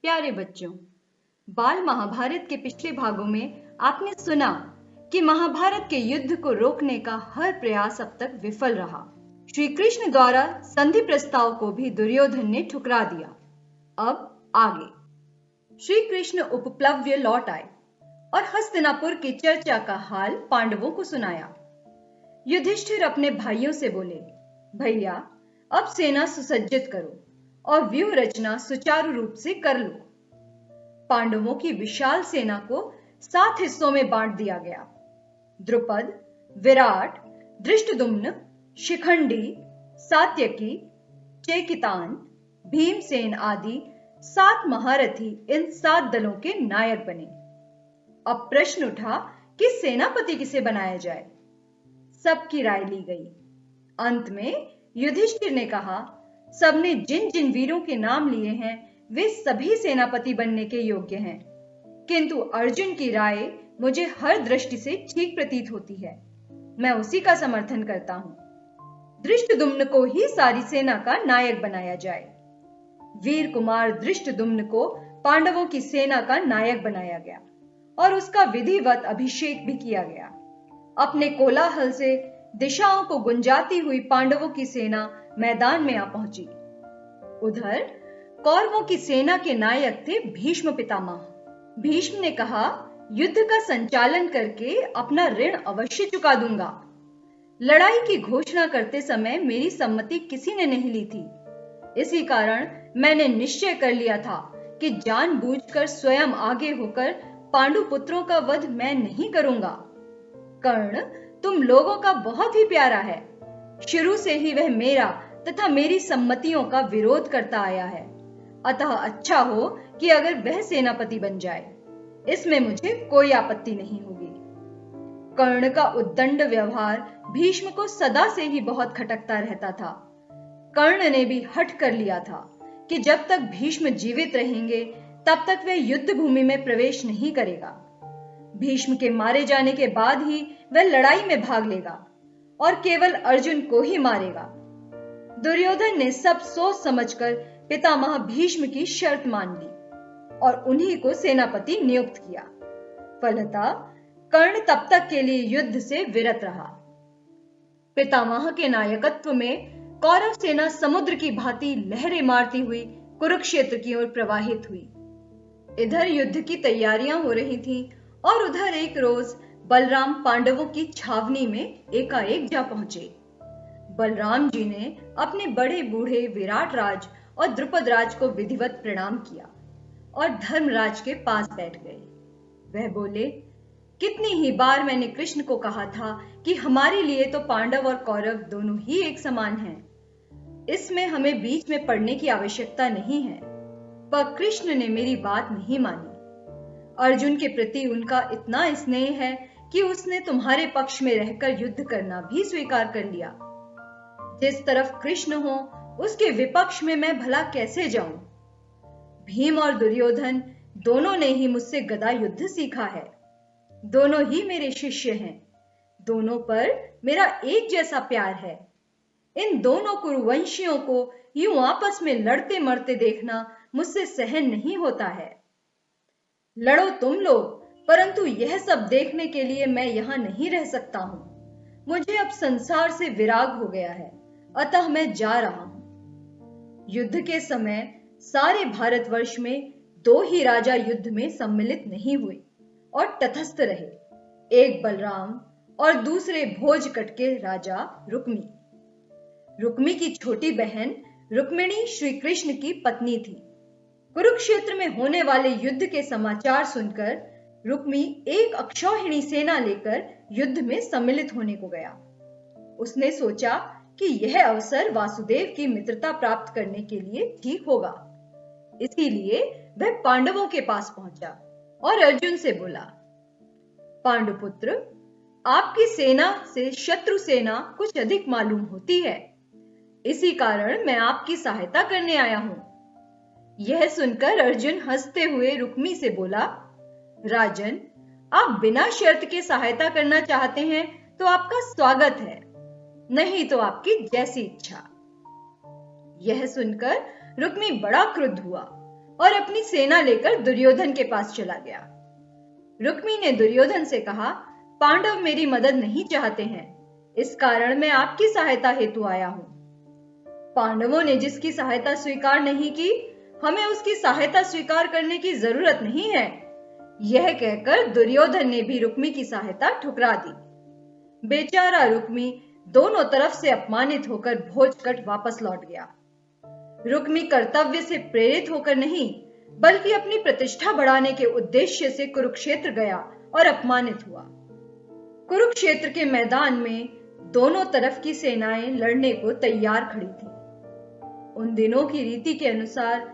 प्यारे बच्चों, बाल महाभारत के पिछले भागों में आपने सुना कि महाभारत के युद्ध को रोकने का हर प्रयास अब तक विफल रहा। श्री कृष्ण द्वारा संधि प्रस्ताव को भी दुर्योधन ने ठुकरा दिया। अब आगे श्री कृष्ण उपप्लव्य लौट आए और हस्तिनापुर की चर्चा का हाल पांडवों को सुनाया। युधिष्ठिर अपने भाइयों से बोले, भैया अब सेना सुसज्जित करो और व्यूह रचना सुचारू रूप से कर लो। पांडवों की विशाल सेना को 7 हिस्सों में बांट दिया गया। द्रुपद, विराट, धृष्टद्युम्न, शिखंडी, सात्यकी, चेकितान, भीमसेन आदि 7 महारथी इन 7 दलों के नायक बने। अब प्रश्न उठा कि सेनापति किसे बनाया जाए। सबकी राय ली गई। अंत में युधिष्ठिर ने कहा, सबने जिन जिन वीरों के नाम लिए हैं वे सभी सेनापति बनने के योग्य हैं, किंतु अर्जुन की राय मुझे हर दृष्टि से ठीक प्रतीत होती है। मैं उसी का समर्थन करता हूं। धृष्टद्युम्न को ही सारी सेना का नायक बनाया जाए। वीर कुमार धृष्टद्युम्न को पांडवों की सेना का नायक बनाया गया और उसका विधिवत अभिषेक भी किया गया। अपने कोलाहल से दिशाओं को गुंजाती हुई पांडवों की सेना मैदान में आ पहुंची। उधर कौरवों की सेना के नायक थे भीष्म पितामह। भीष्म ने कहा, युद्ध का संचालन करके अपना ऋण अवश्य चुका दूंगा। लड़ाई की घोषणा करते समय मेरी सम्मति किसी ने नहीं ली थी। इसी कारण मैंने निश्चय कर लिया था कि जानबूझकर स्वयं आगे होकर पांडु पुत्रों का वध मैं नहीं करूंगा। कर्ण तुम लोगों का बहुत ही प्यारा है। शुरू से ही वह मेरा तथा मेरी सम्मतियों का विरोध करता आया है। अतः अच्छा हो कि अगर वह सेनापति बन जाए, इसमें मुझे कोई आपत्ति नहीं होगी। कर्ण का उद्दंड व्यवहार भीष्म को सदा से ही बहुत खटकता रहता था। कर्ण ने भी हठ कर लिया था कि जब तक भीष्म जीवित रहेंगे तब तक वह युद्ध भूमि में प्रवेश नहीं करेगा। भीष्म के मारे जाने के बाद ही वह लड़ाई में भाग लेगा और केवल अर्जुन को ही मारेगा। दुर्योधन ने सब सोच समझकर पितामह भीष्म की शर्त मान ली और उन्हीं को सेनापति नियुक्त किया। फलतः कर्ण तब तक के लिए युद्ध से विरत रहा। पितामह के नायकत्व में कौरव सेना समुद्र की भांति लहरें मारती हुई कुरुक्षेत्र की ओर प्रवाहित हुई। इधर युद्ध की तैयारियां हो रही थीं और उधर एक रोज बलराम पांडवों की छावनी में एकाएक जा पहुंचे। बलराम जी ने अपने बड़े बूढ़े विराट राज और द्रुपद राज को विधिवत प्रणाम किया और धर्मराज के पास बैठ गए। वह बोले, कितनी ही बार मैंने कृष्ण को कहा था कि हमारे लिए तो पांडव और कौरव दोनों ही एक समान हैं। इसमें हमें बीच में पड़ने की आवश्यकता नहीं है, पर कृष्ण ने मेरी बात नहीं मानी। अर्जुन के प्रति उनका इतना स्नेह है कि उसने तुम्हारे पक्ष में रहकर युद्ध करना भी स्वीकार कर लिया। जिस तरफ कृष्ण हो उसके विपक्ष में मैं भला कैसे जाऊं? भीम और दुर्योधन दोनों ने ही मुझसे गदा युद्ध सीखा है। दोनों ही मेरे शिष्य हैं। दोनों पर मेरा एक जैसा प्यार है। इन दोनों कुरुवंशियों को यूं आपस में लड़ते मरते देखना मुझसे सहन नहीं होता है। लड़ो तुम लोग, परंतु यह सब देखने के लिए मैं यहां नहीं रह सकता हूं। मुझे अब संसार से विराग हो गया है, अतः मैं जा रहा हूं। युद्ध के समय सारे भारतवर्ष में 2 ही राजा युद्ध में सम्मिलित नहीं हुए और तटस्थ रहे, एक बलराम और दूसरे भोजकट के राजा रुक्मी। रुक्मी की छोटी बहन रुक्मिणी श्री कृष्ण की पत्नी थी। कुरुक्षेत्र में होने वाले युद्ध के समाचार सुनकर रुक्मी एक अक्षौहिणी सेना लेकर युद्ध में सम्मिलित होने को गया। उसने सोचा कि यह अवसर वासुदेव की मित्रता प्राप्त करने के लिए ठीक होगा। इसीलिए वह पांडवों के पास पहुंचा और अर्जुन से बोला, पांडुपुत्र, आपकी सेना से शत्रु सेना कुछ अधिक मालूम होती है। इसी कारण मैं आपकी सहायता करने आया हूं। यह सुनकर अर्जुन हंसते हुए रुक्मी से बोला, राजन, आप बिना शर्त के सहायता करना चाहते हैं तो आपका स्वागत है, नहीं तो आपकी जैसी इच्छा। यह सुनकर रुक्मी बड़ा क्रुद्ध हुआ और अपनी सेना लेकर दुर्योधन के पास चला गया। रुक्मी ने दुर्योधन से कहा, पांडव मेरी मदद नहीं चाहते हैं, इस कारण मैं आपकी सहायता हेतु आया हूं। पांडवों ने जिसकी सहायता स्वीकार नहीं की, हमें उसकी सहायता स्वीकार करने की जरूरत नहीं है। यह कहकर दुर्योधन ने भी रुक्मी की सहायता ठुकरा दी। बेचारा रुक्मी दोनों तरफ से अपमानित होकर भोजकट वापस लौट गया। रुक्मी कर्तव्य से प्रेरित होकर नहीं, बल्कि अपनी प्रतिष्ठा बढ़ाने के उद्देश्य से कुरुक्षेत्र गया और अपमानित हुआ। कुरुक्षेत्र के मैदान में दोनों तरफ की सेनाएं लड़ने को तैयार खड़ी थी। उन दिनों की रीति के अनुसार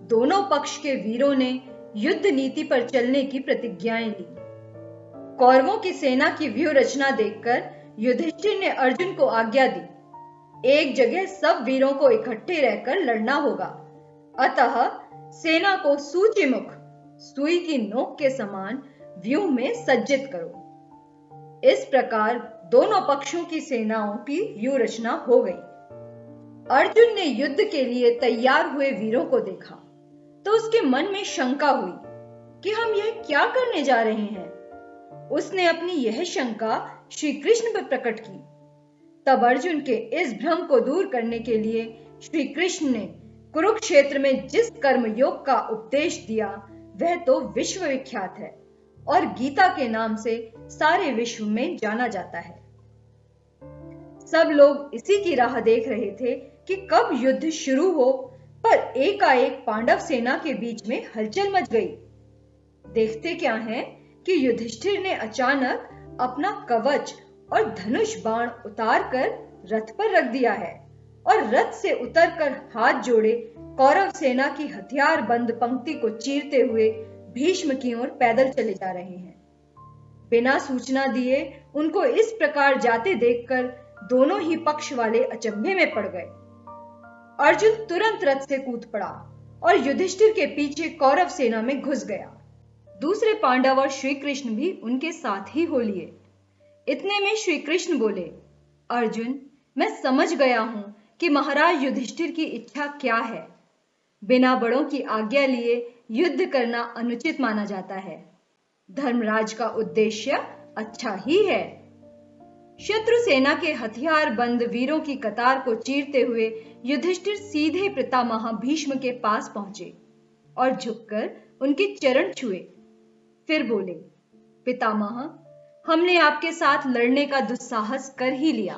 दोनों पक्ष के वीरों ने युद्ध नीति पर चलने की प्रतिज्ञाएं ली। कौरवों की सेना की व्यूह रचना देखकर युधिष्ठिर ने अर्जुन को आज्ञा दी, एक जगह सब वीरों को इकट्ठे रहकर लड़ना होगा, अतः सेना को सूचिमुख सुई की नोक के समान व्यूह में सज्जित करो। इस प्रकार दोनों पक्षों की सेनाओं की व्यूह रचना हो गई। अर्जुन ने युद्ध के लिए तैयार हुए वीरों को देखा तो उसके मन में शंका हुई कि हम यह क्या करने जा रहे हैं। उसने अपनी यह शंका श्री कृष्ण पर प्रकट की। तब अर्जुन के इस भ्रम को दूर करने के लिए श्री कृष्ण ने कुरुक्षेत्र में जिस कर्म योग का उपदेश दिया वह तो विश्व विख्यात है और गीता के नाम से सारे विश्व में जाना जाता है। सब लोग इसी की राह देख रहे थे कि कब युद्ध शुरू हो, पर एकाएक पांडव सेना के बीच में हलचल मच गई। देखते क्या है कि युधिष्ठिर ने अचानक अपना कवच और धनुष बाण उतार कर रथ पर रख दिया है और रथ से उतरकर हाथ जोड़े कौरव सेना की हथियार बंद पंक्ति को चीरते हुए भीष्म की ओर पैदल चले जा रहे हैं। बिना सूचना दिए उनको इस प्रकार जाते देखकर दोनों ही पक्ष वाले अचंभे में पड़ गए। अर्जुन तुरंत रथ से कूद पड़ा और युधिष्ठिर के पीछे कौरव सेना में घुस गया। दूसरे पांडव और श्री कृष्ण भी उनके साथ ही हो लिए। इतने में श्री कृष्ण बोले, अर्जुन, मैं समझ गया हूं कि महाराज युधिष्ठिर की इच्छा क्या है। बिना बड़ों की आज्ञा लिए युद्ध करना अनुचित माना जाता है। धर्मराज का उद्देश्य अच्छा ही है। शत्रु सेना के हथियार बंद वीरों की कतार को चीरते हुए युधिष्ठिर सीधे पितामह भीष्म के पास पहुंचे और झुककर उनके चरण छुए। फिर बोले, पितामह, हमने आपके साथ लड़ने का दुस्साहस कर ही लिया।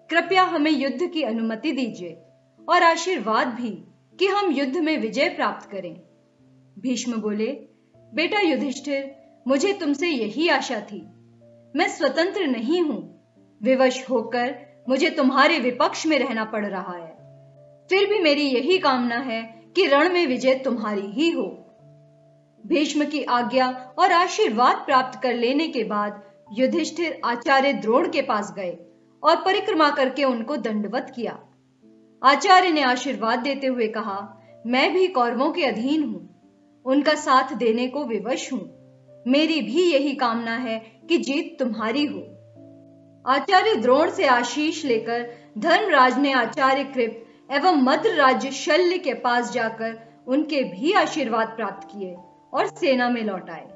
कृपया हमें युद्ध की अनुमति दीजिए और आशीर्वाद भी कि हम युद्ध में विजय प्राप्त करें। भीष्म बोले, बेटा युधिष्ठिर, मुझे तुमसे यही आशा थी। मैं स्वतंत्र नहीं हूं, विवश होकर मुझे तुम्हारे विपक्ष में रहना पड़ रहा है। फिर भी मेरी यही कामना है कि रण में विजय तुम्हारी ही हो। भीष्म की आज्ञा और आशीर्वाद प्राप्त कर लेने के बाद युधिष्ठिर आचार्य द्रोण के पास गए और परिक्रमा करके उनको दंडवत किया। आचार्य ने आशीर्वाद देते हुए कहा, मैं भी कौरवों के अधीन हूं, उनका साथ देने को विवश हूं। मेरी भी यही कामना है कि जीत तुम्हारी हो। आचार्य द्रोण से आशीष लेकर धर्मराज ने आचार्य कृप एवं मद्र राज्य शल्य के पास जाकर उनके भी आशीर्वाद प्राप्त किए और सेना में लौट आए।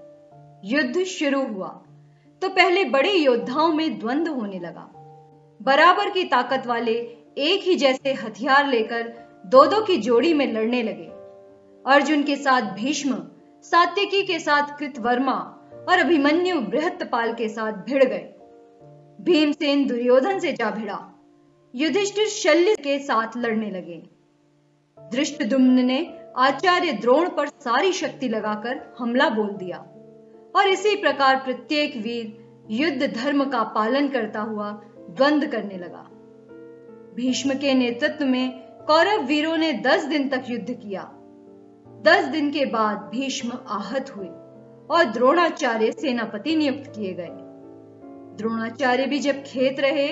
युद्ध शुरू हुआ तो पहले बड़े योद्धाओं में द्वंद्व होने लगा। बराबर की ताकत वाले एक ही जैसे हथियार लेकर दो दो की जोड़ी में लड़ने लगे। अर्जुन के साथ भीष्म, सात्यकी के साथ कृतवर्मा और अभिमन्यु बृहत्तपाल के साथ भिड़ गए। भीमसेन दुर्योधन से जा भिड़ा। युधिष्ठिर शल्य के साथ लड़ने लगे। धृष्टद्युम्न ने आचार्य द्रोण पर सारी शक्ति लगाकर हमला बोल दिया और इसी प्रकार प्रत्येक वीर युद्ध धर्म का पालन करता हुआ द्वंद्व करने लगा। भीष्म के नेतृत्व में कौरव वीरों ने 10 दिन तक युद्ध किया। 10 दिन के बाद भीष्म आहत हुए और द्रोणाचार्य सेनापति नियुक्त किए गए। द्रोणाचार्य भी जब खेत रहे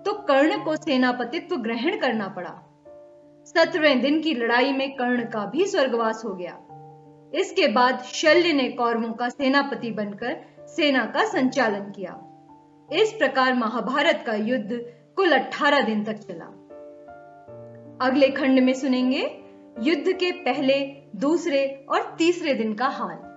तो कर्ण को सेनापतित्व ग्रहण करना पड़ा। 17वें दिन की लड़ाई में कर्ण का भी स्वर्गवास हो गया। इसके बाद शल्य ने कौरवों का सेनापति बनकर सेना का संचालन किया। इस प्रकार महाभारत का युद्ध कुल 18 दिन तक चला। अगले खंड में सुनेंगे युद्ध के पहले, दूसरे और तीसरे दिन का हाल।